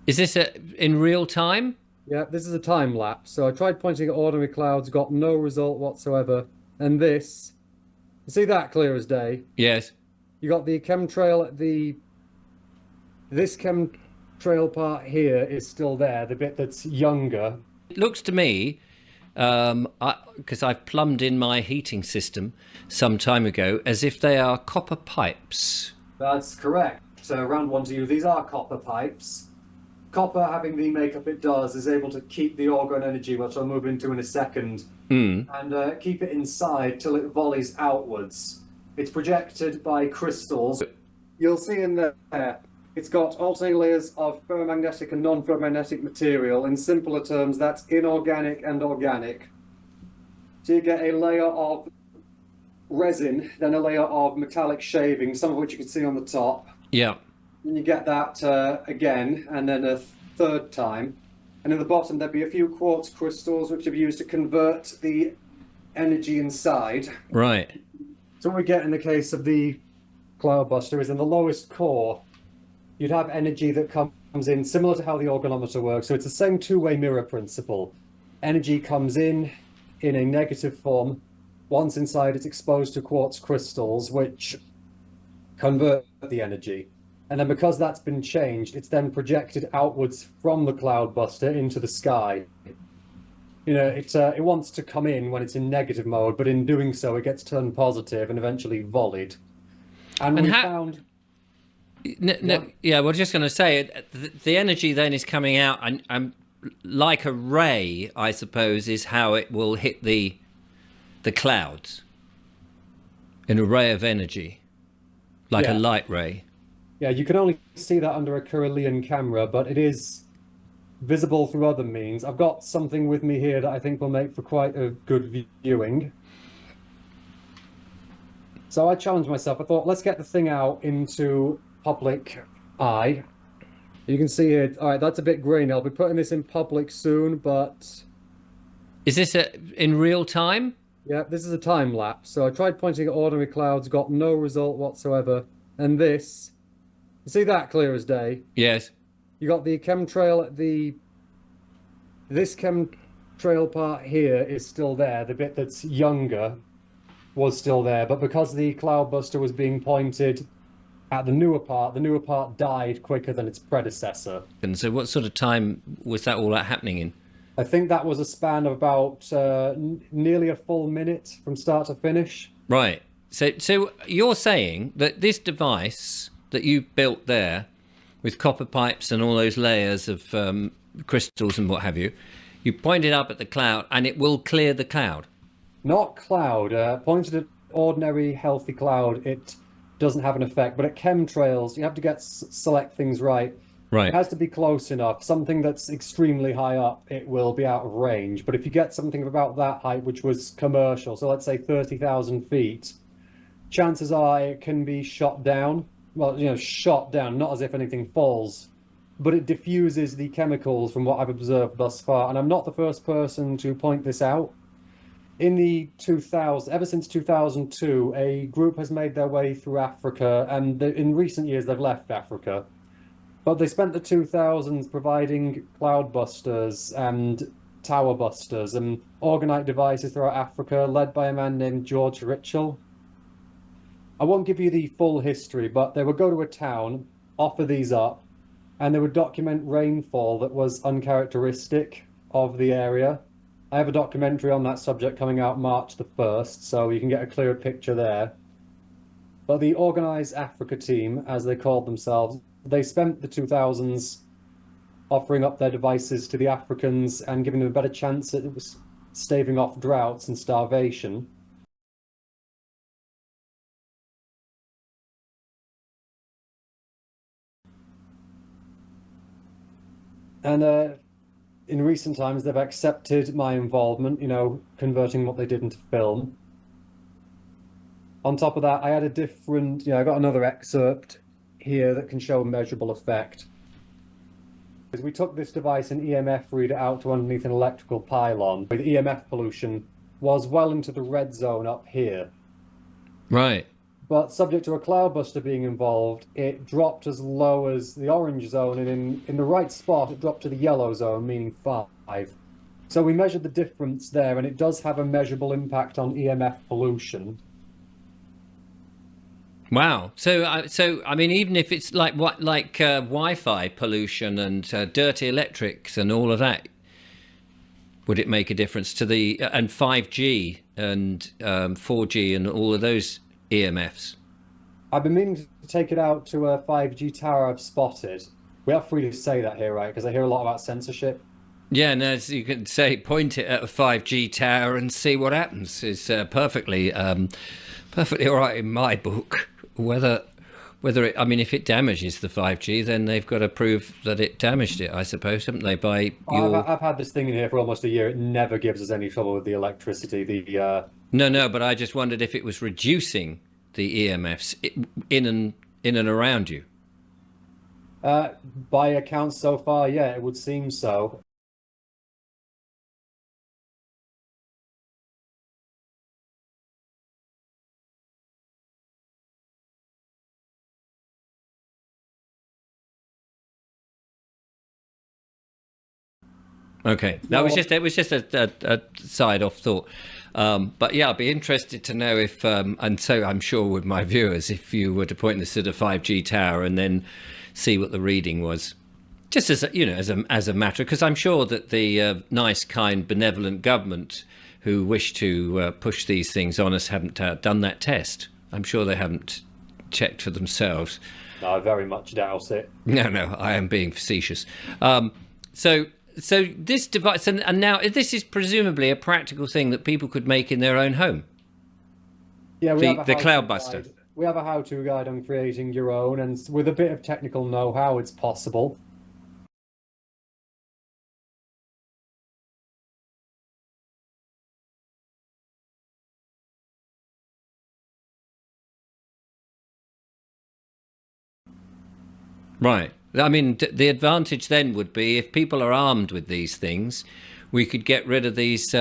Is this in real time? Yeah, this is a time lapse. So I tried pointing at ordinary clouds, got no result whatsoever. And this, you see that clear as day? Yes. You got the chemtrail, this chemtrail part here is still there, the bit that's younger. It looks to me, because I've plumbed in my heating system some time ago, as if they are copper pipes. That's correct. So round one to you. These are copper pipes. Copper, having the makeup it does, is able to keep the orgone energy, which I'll move into in a second, Mm. and keep it inside till it volleys outwards. It's projected by crystals. You'll see in there, it's got alternating layers of ferromagnetic and non-ferromagnetic material. In simpler terms, that's inorganic and organic. So you get a layer of resin, then a layer of metallic shaving, some of which you can see on the top. Yeah. And you get that again, and then a third time. And at the bottom, there'd be a few quartz crystals which have used to convert the energy inside. Right. So what we get in the case of the cloudbuster is in the lowest core, you'd have energy that comes in similar to how the organometer works. So it's the same two-way mirror principle. Energy comes in a negative form. Once inside, it's exposed to quartz crystals, which convert the energy. And then because that's been changed, it's then projected outwards from the cloudbuster into the sky. You know, it wants to come in when it's in negative mode, but in doing so, it gets turned positive and eventually volleyed. And And we how? found, Yeah, we're just going to say the energy then is coming out, and like a ray, I suppose, is how it will hit the clouds. An array of energy, like a yeah, light ray. yeah, you can only see that under a Carillion camera, but it is visible through other means. I've got something with me here that I think will make for quite a good viewing. So I challenged myself. I thought, let's get the thing out into public eye. You can see it. All right, that's a bit grainy. I'll be putting this in public soon, but Is this in real time? yeah, this is a time lapse. So I tried pointing at ordinary clouds, got no result whatsoever. And this, you see that clear as day? Yes. You got the chemtrail, this chemtrail part here is still there. The bit that's younger was still there, but because the cloudbuster was being pointed at the newer part died quicker than its predecessor. And so, what sort of time was that all that happening in? I think that was a span of about nearly a full minute from start to finish. Right. So you're saying that this device that you built there, with copper pipes and all those layers of crystals and what have you, you point it up at the cloud, and it will clear the cloud. Not cloud, pointed at ordinary healthy cloud, it doesn't have an effect, but at chemtrails, you have to select things right. It Right. has to be close enough. Something that's extremely high up, it will be out of range. But if you get something of about that height, which was commercial, so let's say 30,000 feet, chances are it can be shot down. Well, you know, shot down, not as if anything falls, but it diffuses the chemicals from what I've observed thus far. And I'm not the first person to point this out. In the 2000s, ever since 2002, a group has made their way through Africa, and in recent years they've left Africa. But they spent the 2000s providing cloudbusters and tower busters and orgonite devices throughout Africa, led by a man named George Ritchell. I won't give you the full history, but they would go to a town, offer these up, and they would document rainfall that was uncharacteristic of the area. I have a documentary on that subject coming out March the 1st, so you can get a clearer picture there. But the Organised Africa team, as they called themselves, they spent the 2000s offering up their devices to the Africans and giving them a better chance at staving off droughts and starvation. And in recent times, they've accepted my involvement, you know, converting what they did into film. On top of that, I had a different, you know, I got another excerpt here that can show a measurable effect. We took this device, an EMF reader, out to underneath an electrical pylon. The EMF pollution was well into the red zone up here. Right. but subject to a cloudbuster being involved, it dropped as low as the orange zone, and in the right spot, it dropped to the yellow zone, meaning 5. So we measured the difference there, and it does have a measurable impact on EMF pollution. Wow. So I mean, even if it's like Wi-Fi pollution and dirty electrics and all of that, would it make a difference to the and 5G and 4G and all of those EMFs? I've been meaning to take it out to a 5G tower I've spotted. We are free to say that here, right? Because I hear a lot about censorship. Yeah, no, so you can say point it at a 5G tower and see what happens. It's perfectly all right in my book. Whether it, I mean, if it damages the 5G, then they've got to prove that it damaged it, I suppose, haven't they? I've had this thing in here for almost a year. It never gives us any trouble with the electricity. No, but I just wondered if it was reducing the EMFs in and around you. By accounts so far, yeah, it would seem so. Okay, that was just a side off thought, but yeah, I'd be interested to know if, and so I'm sure with my viewers, if you were to point this at a 5G tower and then see what the reading was, just as a matter, because I'm sure that the nice, kind, benevolent government who wish to push these things on us haven't done that test. I'm sure they haven't checked for themselves. No, I very much doubt it. No, I am being facetious. So this device, and now this is presumably a practical thing that people could make in their own home. Yeah, the Cloudbuster. We have a how-to guide on creating your own, and with a bit of technical know-how, it's possible. Right. I mean, the advantage then would be if people are armed with these things, we could get rid of these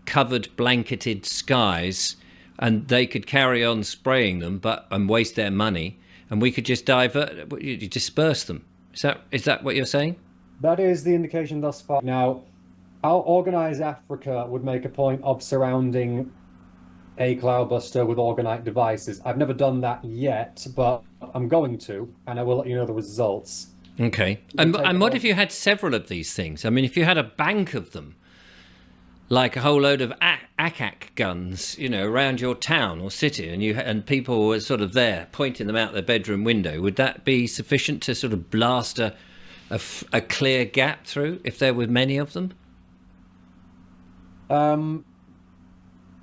covered, blanketed skies, and they could carry on spraying them, and waste their money, and we could just disperse them. Is that what you're saying? That is the indication thus far. Now, how Organize Africa would make a point of surrounding a cloudbuster with organite devices. I've never done that yet, but I'm going to, and I will let you know the results. Okay. And what if you had several of these things? I mean, if you had a bank of them, like a whole load of ACAC guns, around your town or city, and people were sort of there pointing them out their bedroom window, would that be sufficient to sort of blast a clear gap through if there were many of them?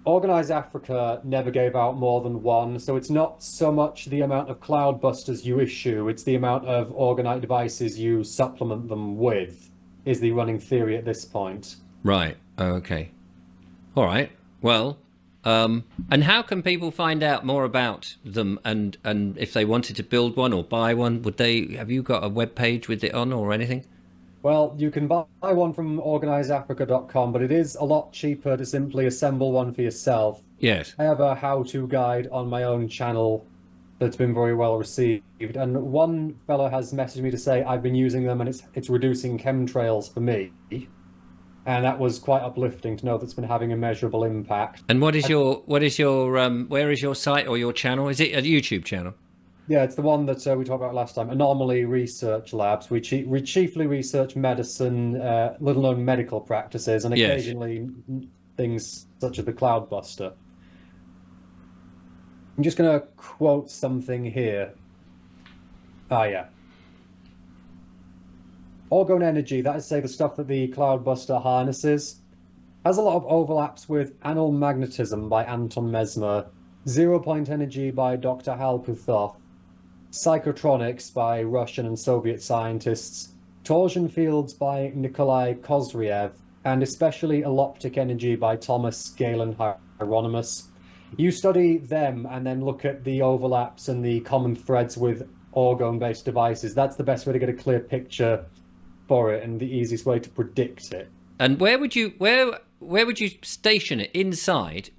Organize Africa never gave out more than one, so it's not so much the amount of cloudbusters you issue, it's the amount of organite devices you supplement them with, is the running theory at this point. Right. Okay. All right. Well, and how can people find out more about them, and if they wanted to build one or buy one, have you got a web page with it on or anything? Well, you can buy one from organizeafrica.com, but it is a lot cheaper to simply assemble one for yourself. Yes. I have a how-to guide on my own channel that's been very well received, and one fellow has messaged me to say I've been using them and it's reducing chemtrails for me, and that was quite uplifting to know that's been having a measurable impact. And where is your site or your channel? Is it a YouTube channel? Yeah, it's the one that we talked about last time, Anomaly Research Labs. We chiefly research medicine, little-known medical practices, and occasionally things such as the Cloudbuster. I'm just going to quote something here. Yeah. Orgone energy, that is to say the stuff that the Cloudbuster harnesses, has a lot of overlaps with Anal Magnetism by Anton Mesmer, Zero Point Energy by Dr. Hal Puthoff, Psychotronics by Russian and Soviet scientists, torsion fields by Nikolai Kozriev, and especially alloptic energy by Thomas Galen Hieronymus. You study them and then look at the overlaps and the common threads with orgone-based devices. That's the best way to get a clear picture for it and the easiest way to predict it. And where would you station it? Inside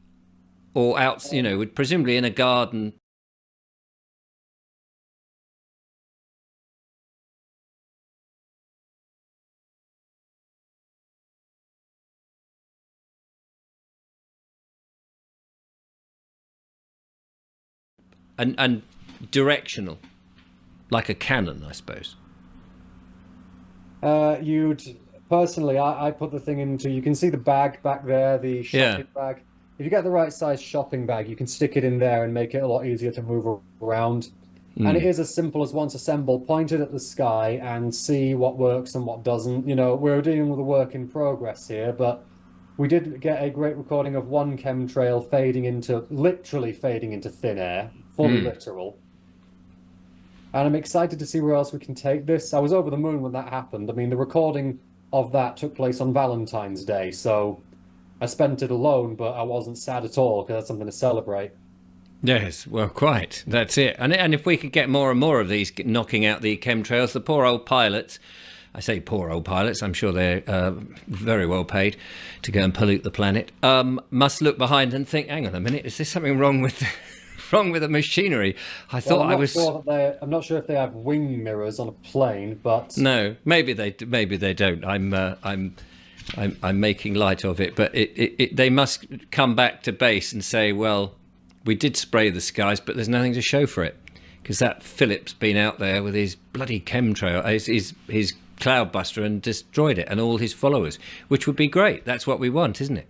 or out? Presumably in a garden and directional, like a cannon, I suppose. You'd personally, I put the thing into. You can see the bag back there, the shopping bag. If you get the right size shopping bag, you can stick it in there and make it a lot easier to move around. And it is as simple as once assembled, point it at the sky and see what works and what doesn't. You know, we're dealing with a work in progress here, but we did get a great recording of one chemtrail literally fading into thin air, fully literal. And I'm excited to see where else we can take this. I was over the moon when that happened. I mean, the recording of that took place on Valentine's Day, so I spent it alone, but I wasn't sad at all because that's something to celebrate. Yes, well, quite. That's it. And if we could get more and more of these knocking out the chemtrails, the poor old pilots, I say poor old pilots, I'm sure they're very well paid to go and pollute the planet, must look behind and think, hang on a minute, is there something wrong with the machinery? I'm not sure if they have wing mirrors on a plane, but no, maybe they don't. I'm making light of it, but they must come back to base and say, well, we did spray the skies, but there's nothing to show for it, because that Philip's been out there with his bloody chemtrail, his cloudbuster, and destroyed it, and all his followers, which would be great. That's what we want, isn't it?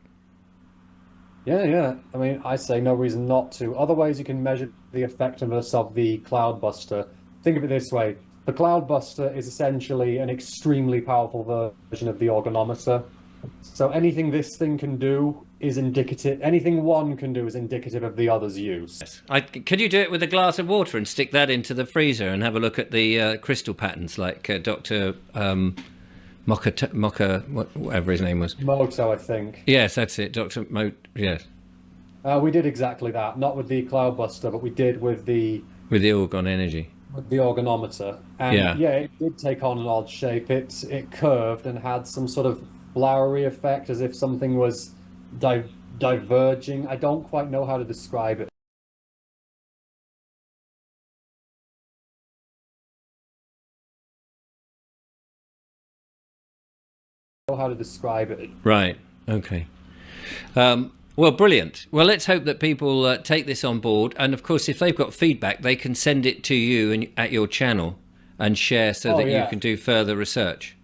Yeah. I mean, I say no reason not to. Other ways you can measure the effectiveness of the cloudbuster. Think of it this way. The cloudbuster is essentially an extremely powerful version of the organometer. So anything this thing can do is indicative. Anything one can do is indicative of the other's use. Yes. Could you do it with a glass of water and stick that into the freezer and have a look at the crystal patterns, like Dr. Mocha, whatever his name was. Moto, I think. Yes, that's it, Dr. Moto. Yes. We did exactly that. Not with the cloudbuster, but we did with the orgon energy. With the organometer. And yeah, it did take on an odd shape. It curved and had some sort of flowery effect, as if something was diverging. I don't quite know how to describe it. Right. Okay. Well, brilliant. Well, let's hope that people take this on board. And of course, if they've got feedback, they can send it to you at your channel and share so that you can do further research.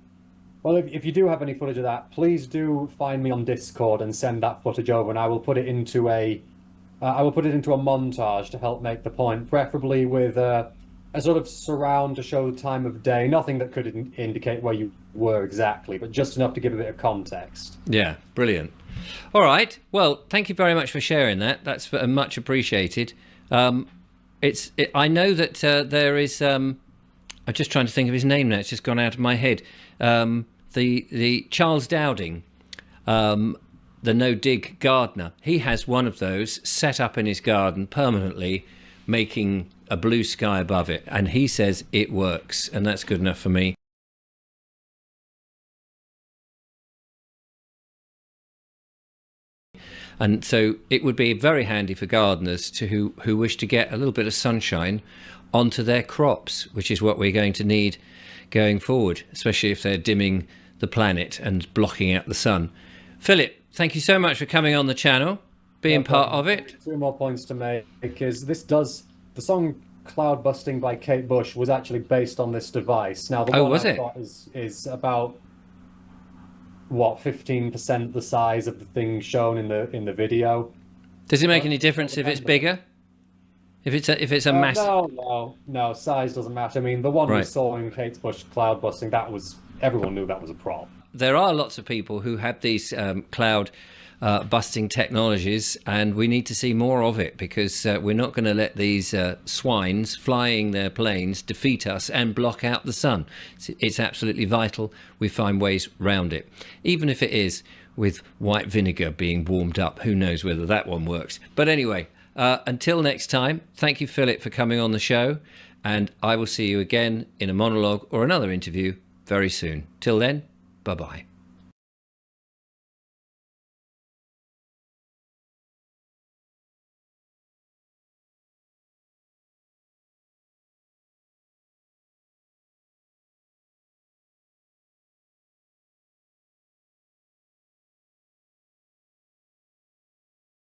Well, if you do have any footage of that, please do find me on Discord and send that footage over, and I will put it into a montage to help make the point, preferably with a sort of surround to show the time of day. Nothing that could indicate where you were exactly, but just enough to give a bit of context. Yeah, brilliant. All right. Well, thank you very much for sharing that. That's much appreciated. I know that there is. I'm just trying to think of his name now. It's just gone out of my head. The Charles Dowding, the no-dig gardener. He has one of those set up in his garden permanently, making a blue sky above it, and he says it works, and that's good enough for me. And so it would be very handy for gardeners who wish to get a little bit of sunshine onto their crops, which is what we're going to need going forward, especially if they're dimming the planet and blocking out the sun. Philip, thank you so much for coming on the channel, being part of it. 2 more points to make, because the song Cloud Busting by Kate Bush was actually based on this device. Now, the one I've got is about, what, 15% the size of the thing shown in the video. Does it make any difference if it's bigger? If it's a massive... No, size doesn't matter. I mean, the one we saw in Kate Bush cloud busting, everyone knew that was a problem. There are lots of people who have these cloud busting technologies, and we need to see more of it, because we're not going to let these swines flying their planes defeat us and block out the sun. It's absolutely vital we find ways round it, even if it is with white vinegar being warmed up. Who knows whether that one works. But anyway, until next time, thank you, Philip, for coming on the show, and I will see you again in a monologue or another interview very soon. Till then, bye-bye.